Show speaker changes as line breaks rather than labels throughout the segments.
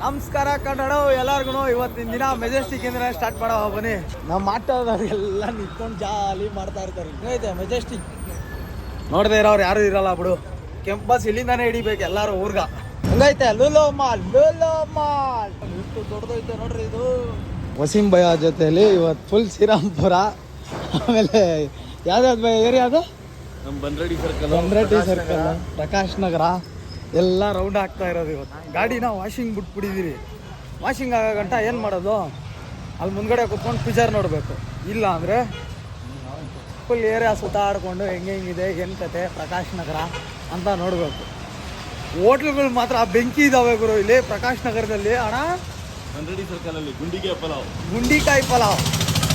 ನಮಸ್ಕಾರ ಕನ್ನಡ ಎಲ್ಲಾರ್ಗು ಇವತ್ತಿನ ದಿನ ಮೆಜೆಸ್ಟಿಕ್ ಇಂದ ಸ್ಟಾರ್ಟ್ ಮಾಡವ ಬನ್ನಿ. ನಾವು ಮಾತಾಡೋರೆಲ್ಲ ನಿಂತ್ಕೊಂಡು ಜಾಲಿ ಮಾಡ್ತಾ ಇರ್ತಾರೆ. ಐತೆ ಮೆಜೆಸ್ಟಿಕ್ ನೋಡದೆ ಇರೋರು ಯಾರು ಇರಲ್ಲ ಬಿಡು. ಕೆಂಪು ಬಸ್ ಇಲ್ಲಿಂದಾನೆ ಹಿಡಿಬೇಕು ಎಲ್ಲಾರು ಊರ್ಗ. ಹಂಗೈತೆ ಲೂಲೋ ಮಾಲ್ ಎಷ್ಟು ದೊಡ್ಡದೈತೆ ನೋಡ್ರಿ ಇದು. ವಸೀಂ ಭಯ ಜೊತೆಲಿ ಇವತ್ತು ಫುಲ್ ಶ್ರೀರಾಮ್ಪುರ. ಆಮೇಲೆ ಯಾವ್ದಾವ್ದು ಭಯ ಏರಿಯಾ ಅದು?
ನಮ್ಮ ಬಂದ್ರೆಡ್ಡಿ
ಸರ್ಕಲ್ ಪ್ರಕಾಶ್ ನಗರ ಎಲ್ಲ ರೌಂಡ್ ಆಗ್ತಾ ಇರೋದು. ಇವತ್ತು ಗಾಡಿನ ವಾಷಿಂಗ್ ಬಿಟ್ಬಿಟ್ಟಿದ್ದೀರಿ. ವಾಷಿಂಗ್ ಆಗೋ ಗಂಟ ಏನು ಮಾಡೋದು, ಅಲ್ಲಿ ಮುಂದ್ಗಡೆ ಕುತ್ಕೊಂಡು ಪಿಕ್ಚರ್ ನೋಡಬೇಕು. ಇಲ್ಲ ಅಂದರೆ ಫುಲ್ ಏರಿಯಾ ಸುತ್ತಾಡ್ಕೊಂಡು ಹೆಂಗಿದೆ ಏನು ಕತೆ ಪ್ರಕಾಶ್ ನಗರ ಅಂತ ನೋಡಬೇಕು. ಹೋಟ್ಲುಗಳು ಮಾತ್ರ ಬೆಂಕಿ ಇದ್ದಾವೆ ಗುರು ಇಲ್ಲಿ ಪ್ರಕಾಶ್ ನಗರದಲ್ಲಿ. ಅಣ್ಣ
ಬಂದ್ರೆಡ್ಡಿ ಸರ್ಕಲಲ್ಲಿ
ಗುಂಡಿಕಾಯಿ ಪಲಾವ್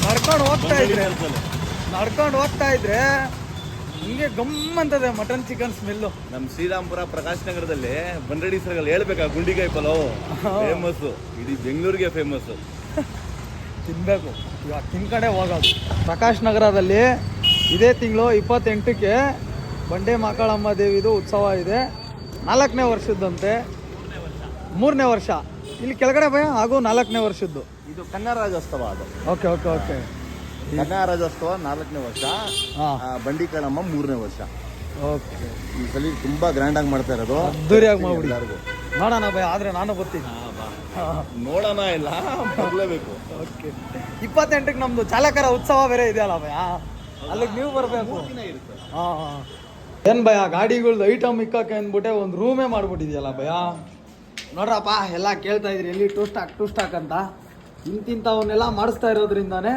ನಡ್ಕೊಂಡು ಹೋಗ್ತಾ ಇದ್ರೆ ಹಿಂಗೆ ಗಮ್ಮಂತದೆ ಮಟನ್ ಚಿಕನ್ ಸ್ಮೆಲ್ಲು.
ನಮ್ಮ ಶ್ರೀರಾಮ್ಪುರ ಪ್ರಕಾಶ್ ನಗರದಲ್ಲಿ ಬಂದ್ರೆಡ್ಡಿ ಸರ್ಕಲ್ ಹೇಳ್ಬೇಕಾ ಗುಂಡಿಕಾಯಿ ಪಲಾವ್ ಫೇಮಸ್, ಇಡೀ ಬೆಂಗಳೂರಿಗೆ ಫೇಮಸ್.
ತಿನ್ಬೇಕು, ಇವಾಗ ತಿನ್ಕಡೆ ಹೋಗೋದು. ಪ್ರಕಾಶ್ ನಗರದಲ್ಲಿ ಇದೇ ತಿಂಗಳು 28ಕ್ಕೆ ಬಂಡೆ ಮಾಕಾಳಮ್ಮ ದೇವಿದು ಉತ್ಸವ ಇದೆ. 4ನೇ ವರ್ಷದ್ದಂತೆ, 3ನೇ ವರ್ಷ ಇಲ್ಲಿ ಕೆಳಗಡೆ ಭಯ ಹಾಗೂ 4ನೇ ವರ್ಷದ್ದು.
ಇದು ಕನ್ನಡ ರಾಜ್ಯೋತ್ಸವ. ಅದು
okay okay okay
Kannada Rajyotsava 4ನೇ ವರ್ಷ, ಬಂಡಿ ಕಾಳಮ್ಮ 3ನೇ ವರ್ಷ.
ಓಕೆ,
ಈ ಸಲ ತುಂಬಾ ಗ್ರ್ಯಾಂಡ್ ಆಗಿ ಮಾಡ್ತಾ ಇರೋದು.
ಅದ್ದೂರಿಯಾಗಿ ಮಾಡ್ಬಿಡಿ ಎಲ್ಲರಿಗೂ. ನೋಡೋಣ ಭಯ, ಆದರೆ ನಾನು ಬರ್ತೀನಿ.
ನೋಡೋಣ, ಇಲ್ಲ ಬರಲೇಬೇಕು.
ಓಕೆ, 28ಕ್ಕೆ ನಮ್ದು ಚಾಲಕರ ಉತ್ಸವ ಬೇರೆ ಇದೆಯಲ್ಲ ಭಯ, ಅಲ್ಲಿಗೆ ನೀವು ಬರಬೇಕು. ಹಾಂ ಏನು ಭಯ, ಗಾಡಿಗಳ್ದು ಐಟಮ್ ಇಕ್ಕಕ್ಕೆ ಅಂದ್ಬಿಟ್ಟೆ ಒಂದು ರೂಮೇ ಮಾಡ್ಬಿಟ್ಟಿದೆಯಲ್ಲ ಭಯ. ನೋಡ್ರಪ್ಪ, ಎಲ್ಲ ಕೇಳ್ತಾ ಇದ್ರಿ ಎಲ್ಲಿ ಟೂ ಸ್ಟಾಕ್ ಅಂತ. ಇಂತಿಂಥವನ್ನೆಲ್ಲ ಮಾಡಿಸ್ತಾ ಇರೋದ್ರಿಂದಾನೇ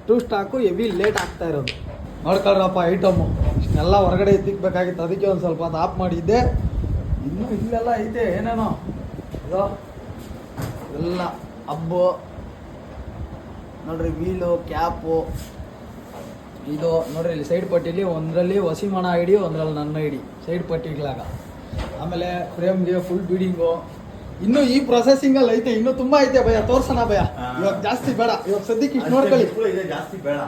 ಟೂ ಸ್ಟಾಕು ಹೆವಿ ಲೇಟ್ ಆಗ್ತಾ ಇರೋದು. ನೋಡ್ಕೊಳ್ರಪ್ಪ ಐಟಮು ಇಷ್ಟೆಲ್ಲ ಹೊರಗಡೆ ಎತ್ತಿಕ್ಬೇಕಾಗಿತ್ತು, ಅದಕ್ಕೆ ಒಂದು ಸ್ವಲ್ಪ ಅದು ಆಫ್ ಮಾಡಿದ್ದೆ. ಇನ್ನೂ ಇಲ್ಲೆಲ್ಲ ಐತೆ ಏನೇನೋ ಇದು ಎಲ್ಲ ಹಬ್ಬು ನೋಡ್ರಿ, ವೀಲು ಕ್ಯಾಪು ಇದು ನೋಡ್ರಿ. ಇಲ್ಲಿ ಸೈಡ್ ಪಟ್ಟಿಲಿ ಒಂದರಲ್ಲಿ ವಸೀಮಣ ಐಡಿ, ಒಂದರಲ್ಲಿ ನನ್ನ ಐಡಿ ಸೈಡ್ ಪಟ್ಟಿಗಳಾಗ. ಆಮೇಲೆ ಫ್ರೇಮ್ಗೆ ಫುಲ್ ಬೀಡಿಂಗು. ಇನ್ನು ಈ ಪ್ರೊಸೆಸಿಂಗಲ್ಲಿ ಐತೆ, ಇನ್ನೂ ತುಂಬ ಐತೆ ಭಯ. ತೋರ್ಸೋಣ ಭಯ, ಇವಾಗ ಜಾಸ್ತಿ ಬೇಡ, ಇವಾಗ ಸದ್ಯಕ್ಕೆ ಇಷ್ಟು ನೋಡ್ಕೊಳ್ಳಿ.
ಜಾಸ್ತಿ ಬೇಡ.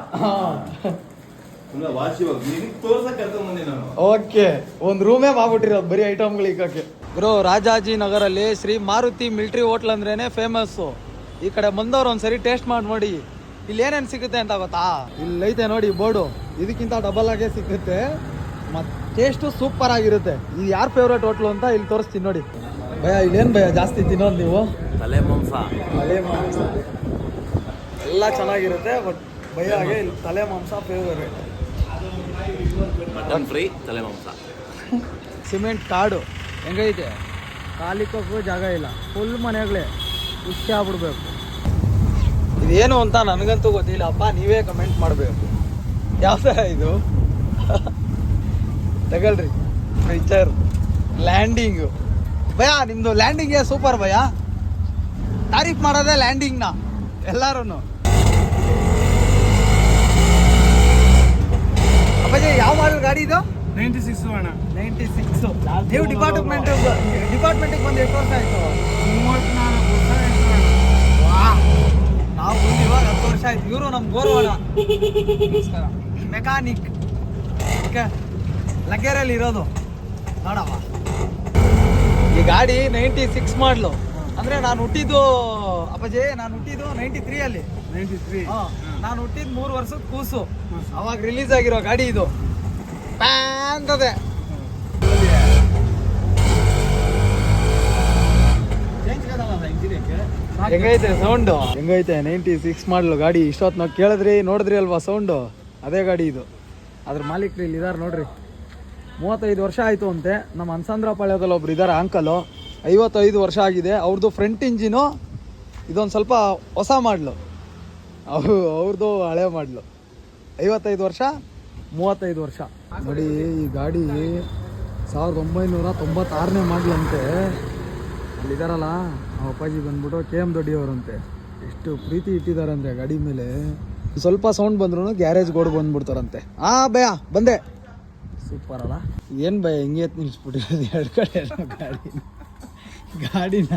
ಓಕೆ, ಒಂದು ರೂಮೇ ಮಾಡ್ಬಿಟ್ಟಿರೋದು ಬರೀ ಐಟಮ್ಗಳು ಇಕ್ಕಕ್ಕೆ. ಬ್ರೋ, ರಾಜಾಜಿನಗರಲ್ಲಿ ಶ್ರೀ ಮಾರುತಿ ಮಿಲ್ಟ್ರಿ ಹೋಟ್ಲ್ ಅಂದ್ರೇನೆ ಫೇಮಸ್ಸು. ಈ ಕಡೆ ಬಂದವ್ರು ಒಂದ್ಸರಿ ಟೇಸ್ಟ್ ಮಾಡಿ ನೋಡಿ, ಇಲ್ಲಿ ಏನೇನು ಸಿಗುತ್ತೆ ಅಂತ ಗೊತ್ತಾ. ಇಲ್ಲಿ ಐತೆ ನೋಡಿ ಬೋರ್ಡು, ಇದಕ್ಕಿಂತ ಡಬಲ್ ಆಗೇ ಸಿಗುತ್ತೆ ಮತ್ತು ಟೇಸ್ಟು ಸೂಪರ್ ಆಗಿರುತ್ತೆ. ಇದು ಯಾರ ಫೇವ್ರೇಟ್ ಹೋಟ್ಲು ಅಂತ ಇಲ್ಲಿ ತೋರಿಸ್ತೀನಿ ನೋಡಿ ಭಯ. ಇಲ್ಲೇನು ಭಯ ಜಾಸ್ತಿ ತಿನ್ನೋದು ನೀವು?
ತಲೆ ಮಾಂಸ
ಎಲ್ಲ ಚೆನ್ನಾಗಿರುತ್ತೆ, ಬಟ್ ಭಯಾಗೆ ಇಲ್ಲಿ ತಲೆ ಮಾಂಸ ಫೇವ್ರೇಟ್.
ಮಟನ್ ಫ್ರೈ, ತಲೆ ಮಾಂಸ.
ಸಿಮೆಂಟ್ ಕಾಡು ಹೆಂಗೈತೆ, ಕಾಲಿಕೋಕ್ಕೂ ಜಾಗ ಇಲ್ಲ, ಫುಲ್ ಮನೆಗಳೇ ಖುಷಿ ಆಗ್ಬಿಡ್ಬೇಕು. ಇದೇನು ಅಂತ ನನಗಂತೂ ಗೊತ್ತಿಲ್ಲ ಅಪ್ಪ, ನೀವೇ ಕಮೆಂಟ್ ಮಾಡಬೇಕು. ಯಾವ ಥರ ಇದು ತಗೊಳ್ರಿ. ಪಿಕ್ಚರ್ ಲ್ಯಾಂಡಿಂಗು ಭಯ, ನಿಮ್ಮದು ಲ್ಯಾಂಡಿಂಗೇ ಸೂಪರ್ ಭಯ. ತಾರೀಫ್ ಮಾಡೋದೇ ಲ್ಯಾಂಡಿಂಗ್ನ ಎಲ್ಲರೂ. ಅಪ್ಪಾಜಿ ಯಾವ ಮಾಡಲ್ ಗಾಡಿ ಇದು?
96 ಅಣ್ಣ.
96. ನೀವು ಡಿಪಾರ್ಟ್ಮೆಂಟಿಗೆ ಬಂದು ಎಷ್ಟು ವರ್ಷ ಆಯಿತು?
34 ವರ್ಷ ಆಯ್ತು ಅಣ್ಣ.
ನಾವು ಬಂದು ಇವಾಗ 10 ವರ್ಷ ಆಯ್ತು. ಇವರು ನಮ್ಮ ಗೋರ್ವಾಡ ಮೆಕ್ಯಾನಿಕ್, ಓಕೆ, ಲಗ್ಗೆರೆಯಲ್ಲಿ ಇರೋದು. ನೋಡಮ್ಮ, ಈ ಗಾಡಿ 96 ಮಾಡಲು. ಅಂದರೆ ನಾನು ಹುಟ್ಟಿದ್ದು ಅಪ್ಪಾಜಿ, ನಾನು ಹುಟ್ಟಿದ್ದು 93
93.
ಹಾಂ, ನಾನು ಹುಟ್ಟಿದ್ದು 3 ವರ್ಷದ ಕೂಸು. ಅವಾಗ ರಿಲೀಸ್ ಆಗಿರೋ ಗಾಡಿ ಇದು. ಪ್ಯಾಂತದೆ ಹೆಂಗೈತೆ ಸೌಂಡು, ಹೆಂಗೈತೆ 96 ಮಾಡಲು ಗಾಡಿ. ಇಷ್ಟೊತ್ತು ನಾವು ಕೇಳಿದ್ರಿ ನೋಡಿದ್ರಿ ಅಲ್ವಾ ಸೌಂಡು, ಅದೇ ಗಾಡಿ ಇದು. ಅದ್ರ ಮಾಲೀಕರು ಇಲ್ಲಿ ಇದಾರೆ ನೋಡ್ರಿ. 35 ವರ್ಷ ಆಯಿತು ಅಂತೆ. ನಮ್ಮ ಅನ್ಸಂದ್ರಪಾಳ್ಯದಲ್ಲಿ ಒಬ್ರು ಇದ್ದಾರೆ ಅಂಕಲು, 55 ವರ್ಷ ಆಗಿದೆ ಅವ್ರದ್ದು. ಫ್ರಂಟ್ ಇಂಜಿನು ಇದೊಂದು ಸ್ವಲ್ಪ ಹೊಸ ಮಾಡಲು, ಅವ್ರದ್ದು ಹಳೆ ಮಾಡಲು. 55 ವರ್ಷ, 35 ವರ್ಷ ನೋಡಿ. ಈ ಗಾಡಿ 1996ನೇ ಮಾಡಲಂತೆ. ಅಲ್ಲಿದ್ದಾರಲ್ಲ ಆ ಅಪ್ಪಾಜಿ ಬಂದ್ಬಿಟ್ಟು KM ದೊಡ್ಡಿ ಅವರಂತೆ. ಎಷ್ಟು ಪ್ರೀತಿ ಇಟ್ಟಿದ್ದಾರೆ ಅಂದರೆ ಗಾಡಿ ಮೇಲೆ. ಸ್ವಲ್ಪ ಸೌಂಡ್ ಬಂದ್ರೂ ಗ್ಯಾರೇಜ್ ಗೋಡ್ ಬಂದ್ಬಿಡ್ತಾರಂತೆ. ಭಯ ಬಂದೆ. ಸೂಪರ್ ಅಲ್ಲ? ಏನು ಭಯ ಹಿಂಗೆ ಎತ್ತು ನಿಲ್ಲಿಸ್ಬಿಟ್ಟಿರೋದು ಎರಡು ಕಡೆ ಗಾಡಿನ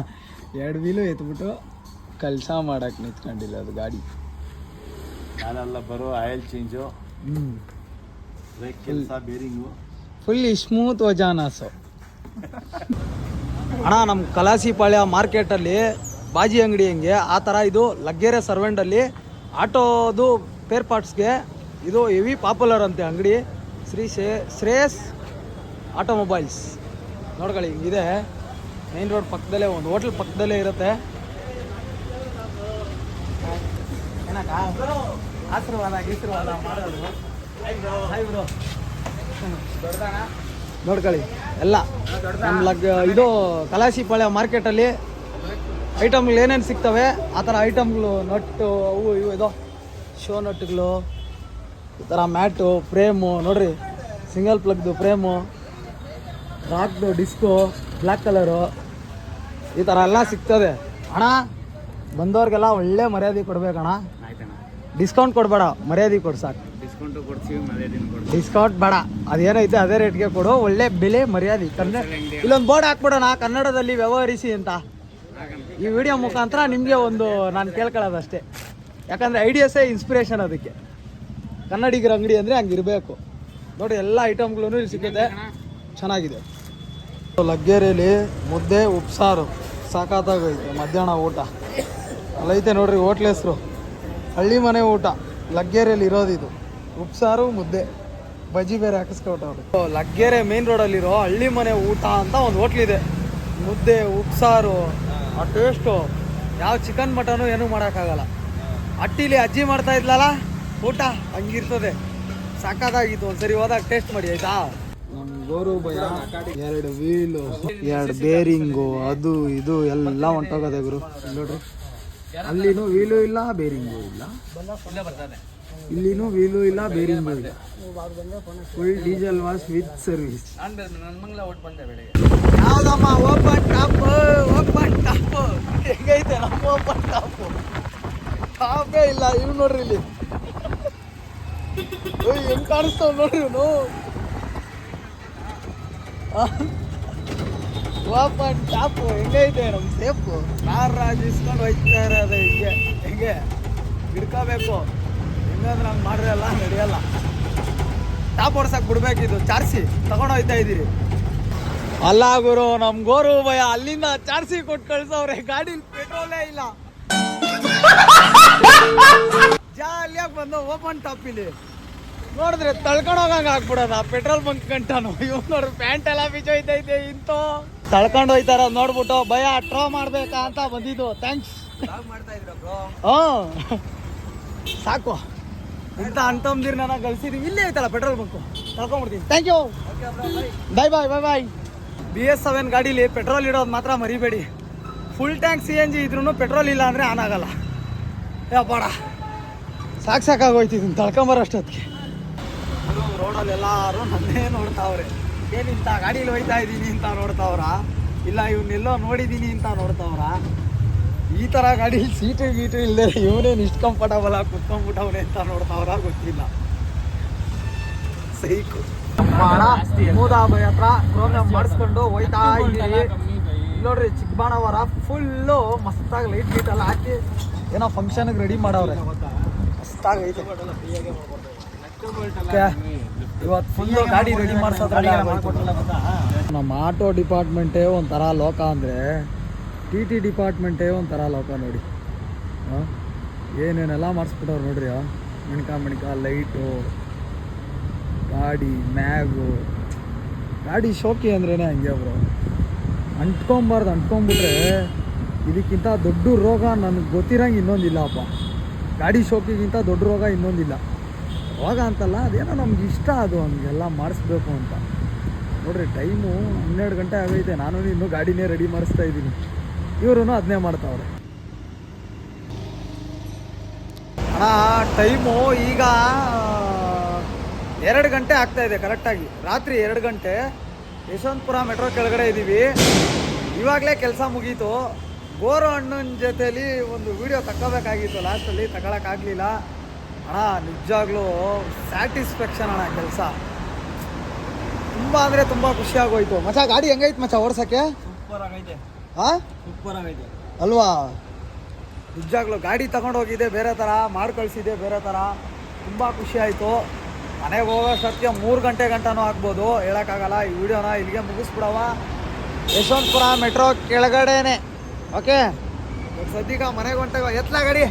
2 ವೀಲು ಎತ್ಬಿಟ್ಟು ಕೆಲಸ ಮಾಡೋಕ್ಕೆ ನಿಂತ್ಕೊಂಡಿಲ್ಲ ಅದು ಗಾಡಿ.
ನಾನೆಲ್ಲ ಬರೋ ಆಯಿಲ್ ಚೇಂಜು, ಬ್ರೇಕ್ ಕೆಲಸ, ಬೇರಿಂಗು
ಫುಲ್ ಸ್ಮೂತ್ ವಜಾನಾಸು. ಅಣ್ಣ ನಮ್ಮ ಕಲಾಸಿಪಾಳ್ಯ ಮಾರ್ಕೆಟಲ್ಲಿ ಬಾಜಿ ಅಂಗಡಿ ಹೆಂಗೆ ಆ ಥರ ಇದು ಲಗ್ಗೆರೆ ಸರ್ವೆಂಟಲ್ಲಿ ಆಟೋದು ಪೇರ್ ಪಾರ್ಟ್ಸ್ಗೆ ಇದು ಹೆವಿ ಪಾಪ್ಯುಲರ್ ಅಂತೆ ಅಂಗಡಿ. ಶ್ರೇಯಸ್ ಆಟೋಮೊಬೈಲ್ಸ್ ನೋಡ್ಕೊಳ್ಳಿ, ಹಿಂಗಿದೆ ಮೇನ್ ರೋಡ್ ಪಕ್ಕದಲ್ಲೇ, ಒಂದು ಹೋಟ್ಲ್ ಪಕ್ಕದಲ್ಲೇ ಇರುತ್ತೆ. ಆಶೀರ್ವಾದ ಮಾಡೋದು ನೋಡ್ಕೊಳ್ಳಿ ಎಲ್ಲ ನಮ್ಮ ಇದು ಕಲಾಸಿಪಾಳ್ಯ ಮಾರ್ಕೆಟಲ್ಲಿ ಐಟಮ್ಗಳು ಏನೇನು ಸಿಗ್ತವೆ ಆ ಥರ ಐಟಮ್ಗಳು, ನಟ್ಟು ಅವು ಇವು ಇದು ಶೋ ನಟ್ಟುಗಳು, ಈ ಥರ ಮ್ಯಾಟು, ಫ್ರೇಮು ನೋಡ್ರಿ, ಸಿಂಗಲ್ ಪ್ಲಗ್ದು ಫ್ರೇಮು, ರಾಕ್ದು ಡಿಸ್ಕು, ಬ್ಲ್ಯಾಕ್ ಕಲರು, ಈ ಥರ ಎಲ್ಲ ಸಿಗ್ತದೆ. ಅಣ್ಣ ಬಂದವ್ರಿಗೆಲ್ಲ ಒಳ್ಳೆ ಮರ್ಯಾದೆ ಕೊಡ್ಬೇಕಣ್ಣ. ಡಿಸ್ಕೌಂಟ್ ಕೊಡಬೇಡ, ಮರ್ಯಾದೆ ಕೊಡು ಸಾಕು.
ಡಿಸ್ಕೌಂಟು ಕೊಡ್ತೀವಿ, ಮರ್ಯಾದೆನೂ ಕೊಡ್ತೀವಿ.
ಡಿಸ್ಕೌಂಟ್ ಬೇಡ, ಅದೇನೈತೆ ಅದೇ ರೇಟ್ಗೆ ಕೊಡು, ಒಳ್ಳೆ ಬೆಲೆ ಮರ್ಯಾದೆ. ಇಲ್ಲೊಂದು ಬೋರ್ಡ್ ಹಾಕ್ಬಿಡೋಣ, ಕನ್ನಡದಲ್ಲಿ ವ್ಯವಹರಿಸಿ ಅಂತ. ಈ ವಿಡಿಯೋ ಮುಖಾಂತರ ನಿಮಗೆ ಒಂದು ನಾನು ಕೇಳ್ಕೊಳ್ಳೋದಷ್ಟೇ, ಯಾಕಂದರೆ ಐಡಿಯಾಸೇ ಇನ್ಸ್ಪಿರೇಷನ್ ಅದಕ್ಕೆ. ಕನ್ನಡಿಗರ ಅಂಗಡಿ ಅಂದರೆ ಹಂಗಿರಬೇಕು ನೋಡಿ. ಎಲ್ಲ ಐಟಮ್ಗಳು ಇಲ್ಲಿ ಸಿಗುತ್ತೆ, ಚೆನ್ನಾಗಿದೆ. ಲಗ್ಗೆರೆಯಲ್ಲಿ ಮುದ್ದೆ ಉಪ್ಸಾರು ಸಾಕಾಗೋಯ್ತು ಮಧ್ಯಾಹ್ನ ಊಟ. ಅಲ್ಲೈತೆ ನೋಡ್ರಿ ಹೋಟ್ಲ್ ಹೆಸರು, ಹಳ್ಳಿ ಮನೆ ಊಟ. ಲಗ್ಗೆರೆಯಲ್ಲಿ ಇರೋದಿದು, ಉಪ್ಸಾರು ಮುದ್ದೆ, ಬಜ್ಜಿ ಬೇರೆ ಹಾಕಿಸ್ಕೊಟ್ಟವ್ರು. ಲಗ್ಗೆರೆ ಮೇನ್ ರೋಡಲ್ಲಿರೋ ಹಳ್ಳಿ ಮನೆ ಊಟ ಅಂತ ಒಂದು ಹೋಟ್ಲಿದೆ. ಮುದ್ದೆ ಉಪ್ಸಾರು ಆ ಟೇಸ್ಟು ಯಾವ ಚಿಕನ್ ಮಟನು ಏನೂ ಮಾಡೋಕ್ಕಾಗಲ್ಲ. ಅಟ್ಟಿಲಿ ಅಜ್ಜಿ ಮಾಡ್ತಾ ಇದ್ಲಲ್ಲ ಊಟ, ಹಂಗಿರ್ತದೆ, ಸಾಕಾಗಿತ್ತು. ಒಂದ್ಸರಿ ಹೋದಾಗ ಟೇಸ್ಟ್ ಮಾಡಿ ಆಯ್ತಾ. ನಮ್ಮ ಗೋರು ಭಯ 2 ವೀಲು, 2 ಬೇರಿಂಗು, ಅದು ಇದು ಎಲ್ಲ ಹೊಂಟೋಗದೆ ಗುರು. ನೋಡ್ರಿ, ಅಲ್ಲಿನೂ ವೀಲು ಇಲ್ಲ, ಬೇರಿಂಗು ಇಲ್ಲ, ಇಲ್ಲಿನೂ ವೀಲು ಇಲ್ಲ, ಬೇರಿಂಗು ಇಲ್ಲ. Full diesel wash with service. ಯಾವ್ದಮ್ಮ ಓಪನ್ ಟಾಪ್, ಓಪನ್ ಟಾಪ್ ಹೆಂಗೈತೆ ನಮ್ಮ ಓಪನ್ ಟಾಪು? ಟಾಪೇ ಇಲ್ಲ. ಇವ್ ನೋಡ್ರಿ ಇಲ್ಲಿ ಹೆಂಗ್ ಕಾಣಿಸ್ತಾವ ನೋಡ್ರಿ ಇವನು. ಓಪನ್ ಟಾಪು ಹೆಂಗೈತೆ ನಮ್ಮ ಸೇಫು. ರಾಜ್ ಇಸ್ಕೊಂಡು ಹೋಯ್ತಾ ಇರೋದು ಹಿಂಗೆ ಹೆಂಗೆ ಹಿಡ್ಕೋಬೇಕು. ಹೆಂಗಂದ್ರೆ ಹಂಗೆ ಮಾಡಿರಲ್ಲ, ನಡೆಯಲ್ಲ. ಟಾಪ್ ಓಡ್ಸಕ್ಕೆ ಬಿಡ್ಬೇಕಿದ್ದು, ಚಾರ್ಸಿ ತಗೊಂಡು ಹೋಯ್ತಾ ಇದ್ದೀರಿ. ಅಲ್ಲ ಗುರು, ನಮ್ ಗೋರು ಭಯ ಅಲ್ಲಿಂದ ಚಾರ್ಸಿ ಕೊಟ್ಟು ಕಳ್ಸವ್ರೆ. ಗಾಡಿ ಪೆಟ್ರೋಲೇ ಇಲ್ಲ. ಜಾಲಿಯಾಗಿ ಬಂದು ಓಪನ್ ಟಾಪ್ ಇಲ್ಲಿ ನೋಡಿದ್ರೆ ತಳ್ಕೊಂಡು ಹೋಗಂಗೆ ಆಗ್ಬಿಡೋದ ಪೆಟ್ರೋಲ್ ಬಂಕ್ ಗಂಟನು. ಇವ್ ನೋಡ್ರಿ ಪ್ಯಾಂಟ್ ಎಲ್ಲ ಬಿಚ್ಚೋಯ್ತೈತೆ. ಇಂತೂ ತಳ್ಕೊಂಡು ಹೋಯ್ತಾರ ನೋಡ್ಬಿಟ್ಟು ಭಯ ಟ್ರೋ ಮಾಡ್ಬೇಕಾ ಅಂತ ಬಂದಿದ್ದು. ಥ್ಯಾಂಕ್ಸ್. ಸಾಕು, ಇಂಥ ಅಂಟಂದಿರ್ ನಾನು ಗಳಿಸಿದೀವಿ. ಇಲ್ಲೇ ಐತಲ್ಲ ಪೆಟ್ರೋಲ್ ಬಂಕು, ತಳ್ಕೊಂಡ್ಬಿಡ್ತೀನಿ. Thank you, bye bye bye bye. BS7 ಗಾಡೀಲಿ ಪೆಟ್ರೋಲ್ ಇಡೋದು ಮಾತ್ರ ಮರಿಬೇಡಿ. ಫುಲ್ ಟ್ಯಾಂಕ್ CNG ಇದ್ರೂ ಪೆಟ್ರೋಲ್ ಇಲ್ಲ ಅಂದರೆ ಆನ್ ಆಗಲ್ಲ. ಯಾಪಾಡ ಸಾಕಾಗೋಯ್ತಿದ್ದೀನಿ ತಳ್ಕೊಂಬರೋಷ್ಟೊತ್ತಿಗೆ. ರೋಡಲ್ಲಿ ಎಲ್ಲರೂ ನನ್ನೇ ನೋಡ್ತಾವ್ರೆ. ಏನು ಇಂಥ ಗಾಡೀಲಿ ಹೋಯ್ತಾ ಇದ್ದೀನಿ ಅಂತ ನೋಡ್ತಾವ್ರ, ಇಲ್ಲ ಇವನ್ನೆಲ್ಲೋ ನೋಡಿದ್ದೀನಿ ಅಂತ ನೋಡ್ತಾವ್ರ. ಈ ಥರ ಗಾಡೀಲಿ ಸೀಟು ಗೀಟು ಇಲ್ಲದೆ ಇವನೇನು ಇಷ್ಟು ಕಂಫರ್ಟಬಲ್ ಆಗಿ ಕುತ್ಕೊಂಡ್ಬಿಟ್ಟವ್ರೆ ಅಂತ ನೋಡ್ತಾವ್ರ, ಗೊತ್ತಿಲ್ಲ. ಸೈಕು ಮೂದಾಬಾಯಿ ಹತ್ರ ಪ್ರೋಗ್ರಾಮ್ ಮಾಡಿಸ್ಕೊಂಡು ಹೋಯ್ತಾ ಇದ್ದೀವಿ. ನೋಡ್ರಿ ಚಿಕ್ಕಬಾಣವರ ಫುಲ್ಲು ಮಸ್ತಾಗಿ ಲೈಟ್ ಗೀಟ್ ಎಲ್ಲ ಹಾಕಿ ಏನೋ ಫಂಕ್ಷನ್ಗೆ ರೆಡಿ ಮಾಡವ್ರೆ. ಮಸ್ತಾಗೈತೆ. ಇವತ್ತು ಫುಲ್ಲು ಗಾಡಿ ರೆಡಿ ಮಾಡಿಸೋದ್ರಲ್ಲಿ ನಮ್ಮ ಆಟೋ ಡಿಪಾರ್ಟ್ಮೆಂಟೇ ಒಂಥರ ಲೋಕ ಅಂದರೆ TT ಡಿಪಾರ್ಟ್ಮೆಂಟೇ ಒಂಥರ ಲೋಕ ನೋಡಿ. ಏನೇನೆಲ್ಲ ಮಾಡಿಸ್ಬಿಟ್ಟವ್ರು ನೋಡ್ರಿ. ಮಿಣ್ಕ ಲೈಟು, ಗಾಡಿ ಮ್ಯಾಗು. ಗಾಡಿ ಶೋಕಿ ಅಂದ್ರೇ ಹಂಗೆ ಬ್ರೋ, ಅಂಟ್ಕೊಂಬಾರ್ದು. ಅಂಟ್ಕೊಂಬಿಟ್ರೆ ಇದಕ್ಕಿಂತ ದೊಡ್ಡ ರೋಗ ನನಗೆ ಗೊತ್ತಿರಂಗೆ ಇನ್ನೊಂದಿಲ್ಲಪ್ಪ. ಗಾಡಿ ಶೋಕಿಗಿಂತ ದೊಡ್ಡ ರೋಗ ಇನ್ನೊಂದಿಲ್ಲ. ರೋಗ ಅಂತಲ್ಲ, ಅದೇನೋ ನಮ್ಗೆ ಇಷ್ಟ ಅದು ಹಂಗೆಲ್ಲ ಮಾಡಿಸ್ಬೇಕು ಅಂತ. ನೋಡ್ರಿ ಟೈಮು 12 ಗಂಟೆ ಆಗೈತೆ. ನಾನು ಇನ್ನೂ ಗಾಡಿನೇ ರೆಡಿ ಮಾಡಿಸ್ತಾ ಇದ್ದೀನಿ. ಇವರು ಅದನ್ನೇ ಮಾಡ್ತಾವ್ರೆ. ಅಣ್ಣ ಟೈಮು ಈಗ 2 ಗಂಟೆ ಆಗ್ತಾಯಿದೆ ಕರೆಕ್ಟಾಗಿ. ರಾತ್ರಿ 2 ಗಂಟೆ. ಯಶವಂತಪುರ ಮೆಟ್ರೋ ಕೆಳಗಡೆ ಇದ್ದೀವಿ. ಇವಾಗಲೇ ಕೆಲಸ ಮುಗೀತು. ಗೋರು ಅಣ್ಣನ ಜೊತೇಲಿ ಒಂದು ವಿಡಿಯೋ ತಗೋಬೇಕಾಗಿತ್ತು, ಲಾಸ್ಟಲ್ಲಿ ತಗೊಳಕ್ಕಾಗಲಿಲ್ಲ. ಅಣ್ಣ ನಿಜವಾಗ್ಲೂ ಸ್ಯಾಟಿಸ್ಫ್ಯಾಕ್ಷನ್ ಅಣ್ಣ. ಕೆಲಸ ತುಂಬ ಅಂದರೆ ತುಂಬ ಖುಷಿಯಾಗೋಯ್ತು. ಮಚ್ಚ ಗಾಡಿ ಹೆಂಗೈತೆ ಮಚ್ಚ ಓಡ್ಸೋಕ್ಕೆ?
ಸೂಪರ್ ಆಗೈತೆ.
ಹಾಂ,
ಸೂಪರ್ ಆಗೈತೆ
ಅಲ್ವಾ? ನಿಜವಾಗ್ಲೂ ಗಾಡಿ ತಗೊಂಡೋಗಿದೆ ಬೇರೆ ಥರ, ಮಾಡಿ ಕಳಿಸಿದೆ ಬೇರೆ ಥರ. ತುಂಬ ಖುಷಿ ಆಯಿತು. ಮನೆಗೆ ಹೋಗೋಷ್ಟೊತ್ತಿಗೆ 3 ಗಂಟೆ ಗಂಟನೂ ಆಗ್ಬೋದು, ಹೇಳೋಕ್ಕಾಗಲ್ಲ. ಈ ವಿಡಿಯೋನ ಇಲ್ಲಿಗೆ ಮುಗಿಸ್ಬಿಡವ. ಯಶವಂತಪುರ ಮೆಟ್ರೋ ಕೆಳಗಡೆನೆ. ಓಕೆ ಸದ್ಯಕ್ಕೆ ಮನೆಗೆ ಹೊಂಟಾಗ ಎತ್ಲ ಗಾಡಿ